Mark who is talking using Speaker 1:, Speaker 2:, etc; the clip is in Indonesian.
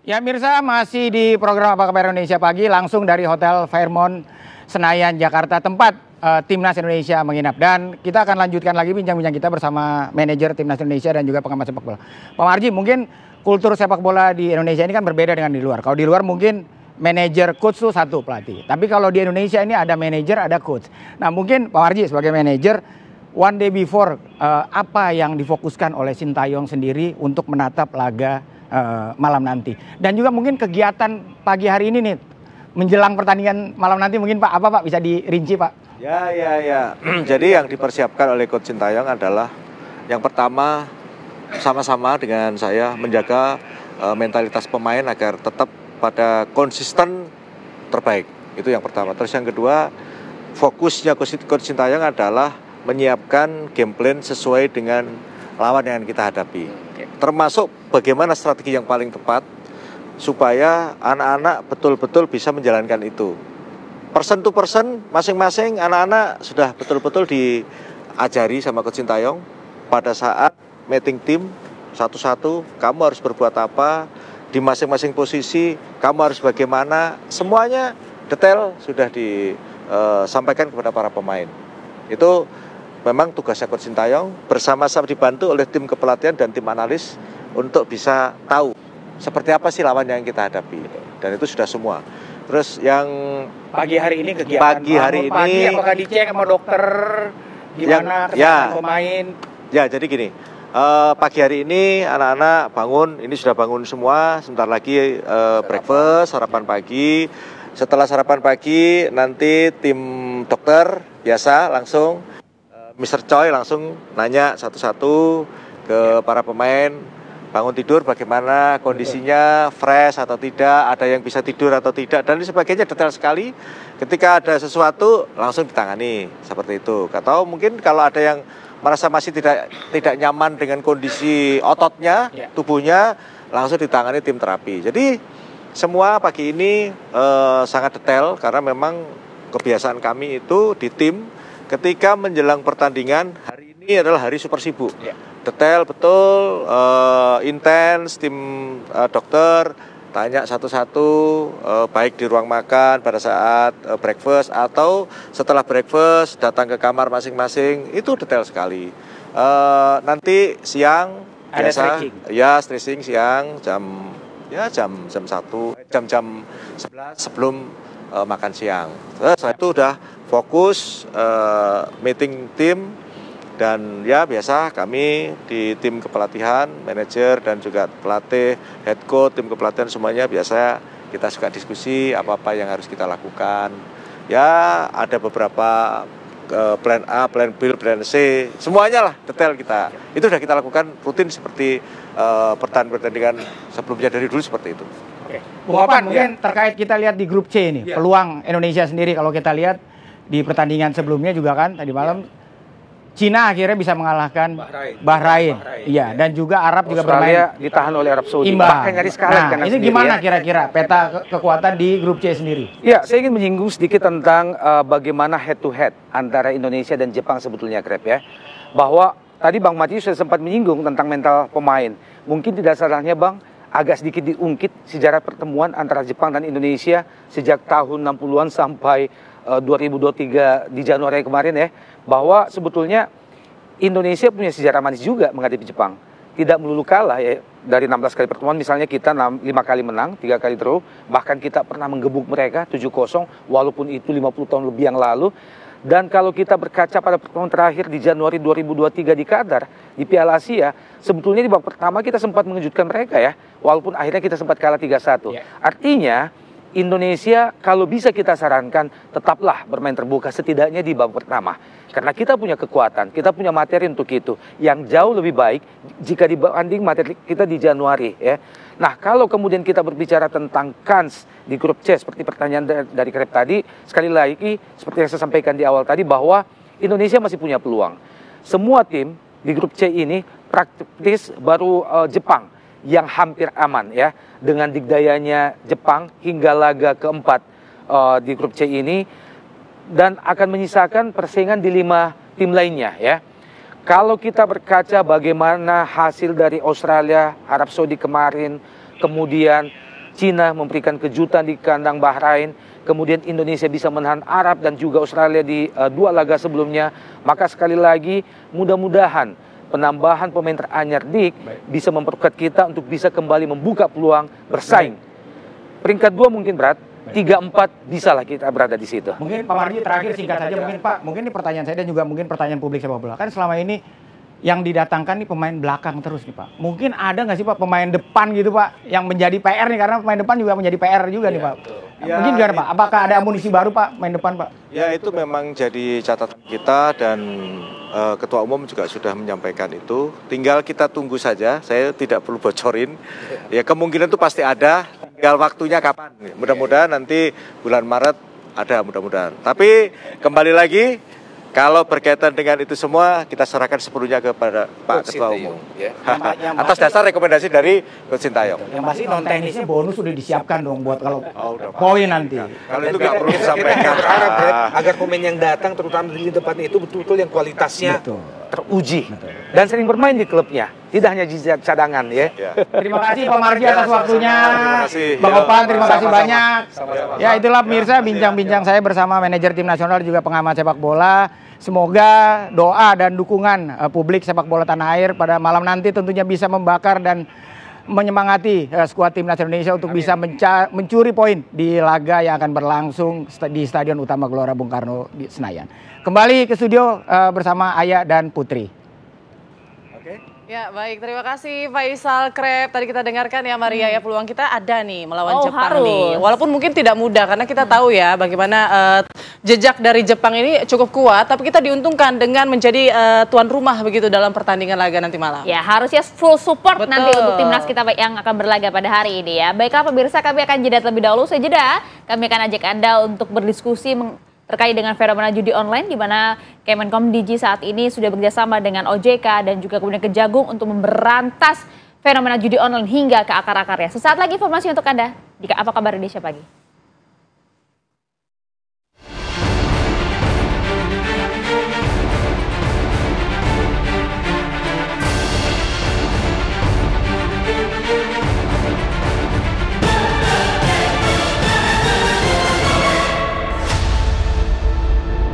Speaker 1: Ya Mirsa, masih di program Apa Kabar Indonesia Pagi langsung dari Hotel Fairmont Senayan, Jakarta, tempat Timnas Indonesia menginap. Dan kita akan lanjutkan lagi bincang-bincang kita bersama manajer Timnas Indonesia dan juga pengamat sepak bola. Pak Marji, mungkin kultur sepak bola di Indonesia ini kan berbeda dengan di luar. Kalau di luar mungkin manajer, coach itu satu pelatih. Tapi kalau di Indonesia ini ada manajer, ada coach. Nah mungkin Pak Marji sebagai manajer, one day before, apa yang difokuskan oleh Sintayong sendiri untuk menatap laga malam nanti, dan juga mungkin kegiatan pagi hari ini nih menjelang pertandingan malam nanti, mungkin Pak apa Pak bisa dirinci Pak?
Speaker 2: Ya. Jadi yang dipersiapkan oleh Coach Sintayong adalah yang pertama sama-sama dengan saya menjaga mentalitas pemain agar tetap pada konsisten terbaik. Itu yang pertama. Terus yang kedua, fokusnya Coach Sintayong adalah menyiapkan game plan sesuai dengan lawan yang kita hadapi. Termasuk bagaimana strategi yang paling tepat supaya anak-anak betul-betul bisa menjalankan itu. Person to person, masing-masing anak-anak sudah betul-betul diajari sama Coach Sintayong pada saat meeting tim satu-satu, kamu harus berbuat apa, di masing-masing posisi kamu harus bagaimana, semuanya detail sudah disampaikan kepada para pemain. Itu memang tugasnya Coach Sintayong bersama-sama dibantu oleh tim kepelatihan dan tim analis untuk bisa tahu seperti apa sih lawan yang kita hadapi, dan itu sudah semua. Terus yang
Speaker 1: pagi hari ini kegiatan
Speaker 2: pagi
Speaker 1: apakah dicek sama dokter gimana kesehatan pemain?
Speaker 2: Ya jadi gini, pagi hari ini anak-anak bangun, ini sudah bangun semua, sebentar lagi breakfast, sarapan pagi. Setelah sarapan pagi nanti tim dokter biasa langsung Mr. Choi langsung nanya satu-satu ke para pemain, bangun tidur bagaimana kondisinya, fresh atau tidak, ada yang bisa tidur atau tidak, dan sebagainya detail sekali. Ketika ada sesuatu langsung ditangani seperti itu. Atau mungkin kalau ada yang merasa masih tidak nyaman dengan kondisi ototnya, tubuhnya, langsung ditangani tim terapi. Jadi semua pagi ini sangat detail karena memang kebiasaan kami itu di tim. Ketika menjelang pertandingan, hari ini adalah hari super sibuk. Detail betul, intens, tim dokter tanya satu-satu, baik di ruang makan pada saat breakfast atau setelah breakfast datang ke kamar masing-masing, itu detail sekali. Nanti siang
Speaker 1: ada
Speaker 2: biasa,
Speaker 1: stretching.
Speaker 2: Ya stretching siang jam 1, jam 11 sebelum makan siang. Setelah itu udah fokus meeting tim, dan ya biasa kami di tim kepelatihan, manajer dan juga pelatih, head coach, tim kepelatihan semuanya biasa kita suka diskusi apa-apa yang harus kita lakukan. Ya ada beberapa plan A, plan B, plan C, semuanya lah detail kita. Itu sudah kita lakukan rutin seperti pertandingan sebelumnya dari dulu seperti itu.
Speaker 1: Oke. Bung Opan, mungkin terkait kita lihat di grup C ini, peluang Indonesia sendiri kalau kita lihat di pertandingan sebelumnya juga kan tadi malam Cina akhirnya bisa mengalahkan Bahrain. Iya, dan juga Arab juga bermain
Speaker 3: ditahan oleh Arab Saudi.
Speaker 1: Bahkan nyaris kalah. Nah, ini gimana kira-kira peta kekuatan di grup C sendiri?
Speaker 3: Ya, saya ingin menyinggung sedikit tentang bagaimana head to head antara Indonesia dan Jepang sebetulnya, Krep ya. Bahwa tadi Bang Mati sudah sempat menyinggung tentang mental pemain. Mungkin tidak salahnya Bang agak sedikit diungkit sejarah pertemuan antara Jepang dan Indonesia sejak tahun 60-an sampai 2023 di Januari kemarin ya, bahwa sebetulnya Indonesia punya sejarah manis juga menghadapi Jepang. Tidak melulu kalah ya, dari 16 kali pertemuan misalnya kita 5 kali menang, 3 kali draw, bahkan kita pernah menggebuk mereka 7-0 walaupun itu 50 tahun lebih yang lalu. Dan kalau kita berkaca pada pertemuan terakhir di Januari 2023 di Qatar, di Piala Asia, sebetulnya di babak pertama kita sempat mengejutkan mereka ya, walaupun akhirnya kita sempat kalah 3-1. Artinya Indonesia kalau bisa kita sarankan tetaplah bermain terbuka setidaknya di babak pertama. Karena kita punya kekuatan, kita punya materi untuk itu yang jauh lebih baik jika dibanding materi kita di Januari ya. Nah, kalau kemudian kita berbicara tentang kans di grup C seperti pertanyaan dari Krep tadi, sekali lagi seperti yang saya sampaikan di awal tadi bahwa Indonesia masih punya peluang. Semua tim di grup C ini praktis baru Jepang yang hampir aman ya, dengan digdayanya Jepang hingga laga keempat di grup C ini, dan akan menyisakan persaingan di 5 tim lainnya ya. Kalau kita berkaca bagaimana hasil dari Australia, Arab Saudi kemarin, kemudian Cina memberikan kejutan di kandang Bahrain, kemudian Indonesia bisa menahan Arab dan juga Australia di 2 laga sebelumnya, maka sekali lagi mudah-mudahan penambahan pemain teranyar Dik bisa memperkuat kita untuk bisa kembali membuka peluang bersaing. Peringkat 2 mungkin berat, 3-4 bisa lah kita berada di situ.
Speaker 1: Mungkin Pak Marji terakhir singkat saja mungkin Pak, mungkin ini pertanyaan saya dan juga mungkin pertanyaan publik sepak bola. Kan selama ini yang didatangkan nih pemain belakang terus nih Pak. Mungkin ada nggak sih Pak pemain depan gitu Pak yang menjadi PR nih, karena pemain depan juga menjadi PR juga nih Pak.
Speaker 2: Ya,
Speaker 1: mungkin gimana Pak? Apakah ada amunisi baru Pak main depan Pak?
Speaker 2: Ya itu memang jadi catatan kita dan Ketua Umum juga sudah menyampaikan itu. Tinggal kita tunggu saja. Saya tidak perlu bocorin. Ya kemungkinan itu pasti ada. Tinggal waktunya kapan. Mudah-mudahan nanti bulan Maret ada mudah-mudahan. Tapi kembali lagi, kalau berkaitan dengan itu semua kita serahkan sepenuhnya kepada Pak Ketua Umum. Atas dasar rekomendasi dari Coach Sintayong.
Speaker 1: Yang pasti non teknisnya bonus sudah disiapkan dong buat kalau poin nanti.
Speaker 2: Kalau itu nggak perlu disampaikan.
Speaker 3: Berharap ya, agar pemain yang datang terutama di depannya itu betul-betul yang kualitasnya teruji dan sering bermain di klubnya, tidak hanya di cadangan ya.
Speaker 1: Terima kasih Pak Marji atas waktunya.
Speaker 2: Terima kasih.
Speaker 1: Bang Opan, terima kasih banyak.
Speaker 3: Sama-sama.
Speaker 1: Ya itulah pemirsa bincang-bincang saya bersama manajer tim nasional juga pengamat sepak bola. Semoga doa dan dukungan publik sepak bola tanah air pada malam nanti tentunya bisa membakar dan menyemangati skuad timnas Indonesia untuk bisa mencuri poin di laga yang akan berlangsung di Stadion Utama Gelora Bung Karno di Senayan. Kembali ke studio bersama Ayah dan Putri.
Speaker 4: Ya baik, terima kasih Faisal Krep. Tadi kita dengarkan ya Maria ya, peluang kita ada nih melawan Jepang
Speaker 5: harus.
Speaker 4: nih. Walaupun mungkin tidak mudah karena kita tahu ya bagaimana jejak dari Jepang ini cukup kuat. Tapi kita diuntungkan dengan menjadi tuan rumah begitu dalam pertandingan laga nanti malam.
Speaker 5: Ya harusnya full support
Speaker 4: Betul.
Speaker 5: nanti untuk timnas kita yang akan berlaga pada hari ini ya. Baiklah pemirsa, kami akan jeda terlebih dahulu. Sejeda kami akan ajak Anda untuk berdiskusi terkait dengan fenomena judi online, di mana Kemenkom Digi saat ini sudah bekerjasama dengan OJK dan juga kemudian Kejagung untuk memberantas fenomena judi online hingga ke akar-akarnya. Sesaat lagi informasi untuk Anda di Apa Kabar Indonesia Pagi.